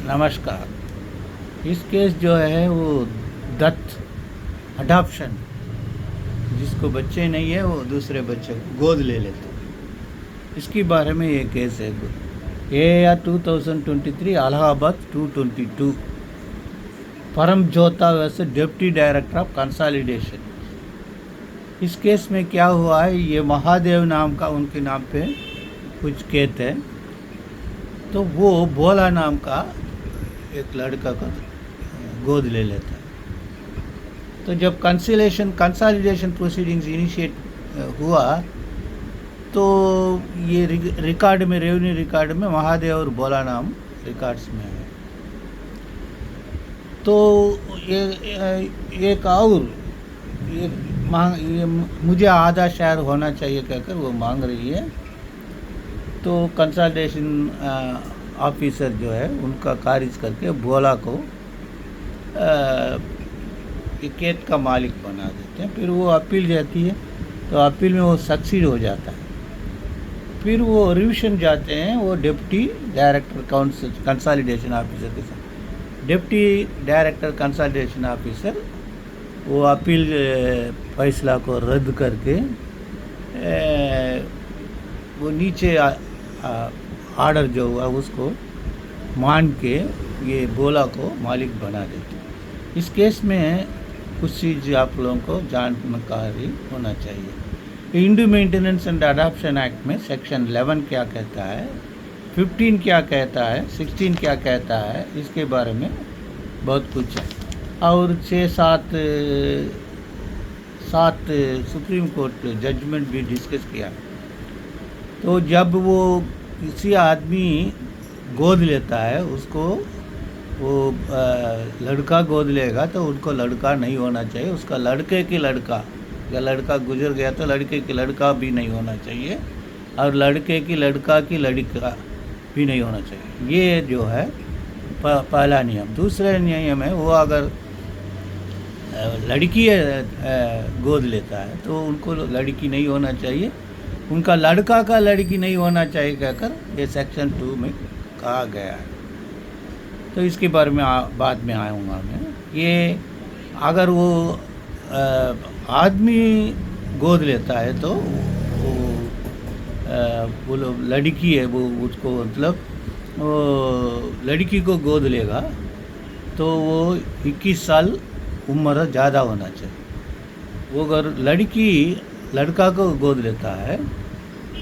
नमस्कार। इस केस जो है वो दत्त अडॉप्शन, जिसको बच्चे नहीं है वो दूसरे बच्चे को गोद ले लेते हैं, इसके बारे में ये केस है। AR 2023 अलाहाबाद 222 परम जोता वैसे डिप्टी डायरेक्टर ऑफ कंसोलिडेशन। इस केस में क्या हुआ है, ये महादेव नाम का उनके नाम पे कुछ केस है, तो वो भोला नाम का एक लड़का को गोद ले लेता है। तो जब कंसोलिडेशन प्रोसीडिंग्स इनिशिएट हुआ तो ये रिकॉर्ड में, रेवेन्यू रिकॉर्ड में महादेव और भोला नाम रिकॉर्ड्स में है। तो ये एक और ये मुझे आधा शेयर होना चाहिए कहकर वो मांग रही है। तो कंसोलिडेशन ऑफिसर जो है उनका खारिज करके भोला को केस का मालिक बना देते हैं। फिर वो अपील जाती है, तो अपील में वो सक्सीड हो जाता है। फिर वो रिविजन जाते हैं, वो डिप्टी डायरेक्टर कंसोलिडेशन ऑफिसर के साथ। डिप्टी डायरेक्टर कंसोलिडेशन ऑफिसर वो अपील फैसला को रद्द करके वो नीचे आर्डर जो हुआ उसको मान के ये भोला को मालिक बना देते। इस केस में कुछ चीज़ आप लोगों को जानकारी होना चाहिए। Indu maintenance and adoption act में सेक्शन 11 क्या कहता है, 15 क्या कहता है, 16 क्या कहता है, इसके बारे में बहुत कुछ है। और 6-7 सुप्रीम कोर्ट जजमेंट भी डिस्कस किया। तो जब वो किसी आदमी गोद लेता है, उसको वो लड़का गोद लेगा तो उनको लड़का नहीं होना चाहिए, उसका लड़के की लड़का, या लड़का गुजर गया तो लड़के की लड़का भी नहीं होना चाहिए, और लड़के की लड़का की लड़का भी नहीं होना चाहिए। ये जो है पहला नियम। दूसरा नियम है, वो अगर लड़की गोद लेता है तो उनको लड़की नहीं होना चाहिए, उनका लड़का का लड़की नहीं होना चाहिए कहकर ये सेक्शन 2 में कहा गया है। तो इसके बारे में बाद में आऊँगा मैं। ये अगर वो आदमी गोद लेता है तो वो लड़की है, वो उसको मतलब वो लड़की को गोद लेगा तो वो 21 साल उम्र ज़्यादा होना चाहिए। वो अगर लड़की लड़का को गोद लेता है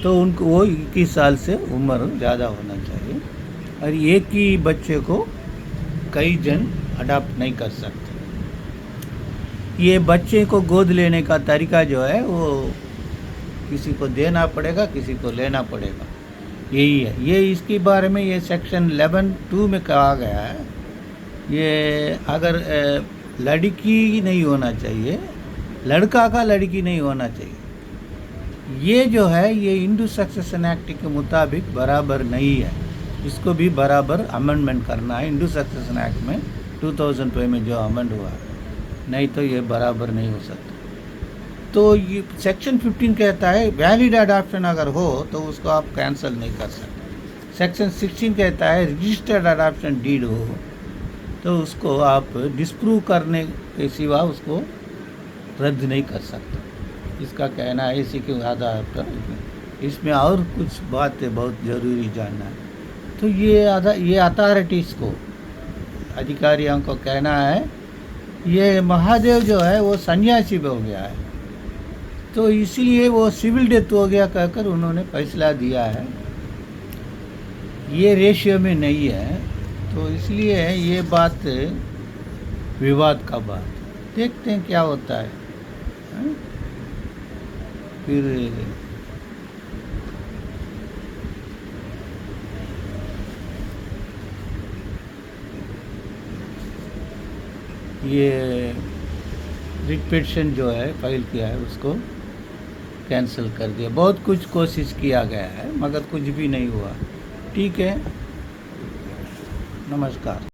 तो उनको वो 21 साल से उम्र ज़्यादा होना चाहिए। और एक ही बच्चे को कई जन अडॉप्ट नहीं कर सकते। ये बच्चे को गोद लेने का तरीका जो है वो किसी को देना पड़ेगा, किसी को लेना पड़ेगा, यही है। ये इसके बारे में ये सेक्शन 11(2) में कहा गया है। ये अगर लड़की नहीं होना चाहिए, लड़का का लड़की नहीं होना चाहिए, ये जो है ये इंडू सक्सेशन एक्ट के मुताबिक बराबर नहीं है। इसको भी बराबर अमेंडमेंट करना है। इंडू सक्सेशन एक्ट में 2005 में जो अमेंड हुआ है, नहीं तो ये बराबर नहीं हो सकता। तो ये सेक्शन 15 कहता है वैलिड अडॉप्शन अगर हो तो उसको आप कैंसिल नहीं कर सकते। सेक्शन 16 कहता है रजिस्टर्ड अडॉप्शन डीड हो तो उसको आप डिस्प्रूव करने के सिवा उसको रद्द नहीं कर सकते। इसका कहना है। इसी के आधार पर इसमें और कुछ बातें बहुत ज़रूरी जानना है। तो ये अथॉरिटीज़ को, अधिकारियों को कहना है, ये महादेव जो है वो सन्यासी हो गया है, तो इसलिए वो सिविल डेथ हो गया कहकर उन्होंने फैसला दिया है। ये रेशियो में नहीं है, तो इसलिए ये बात विवाद का बात। देखते हैं क्या होता है। फिर ये रिट पिटीशन जो है फाइल किया है उसको कैंसिल कर दिया। बहुत कुछ कोशिश किया गया है मगर कुछ भी नहीं हुआ। ठीक है, नमस्कार।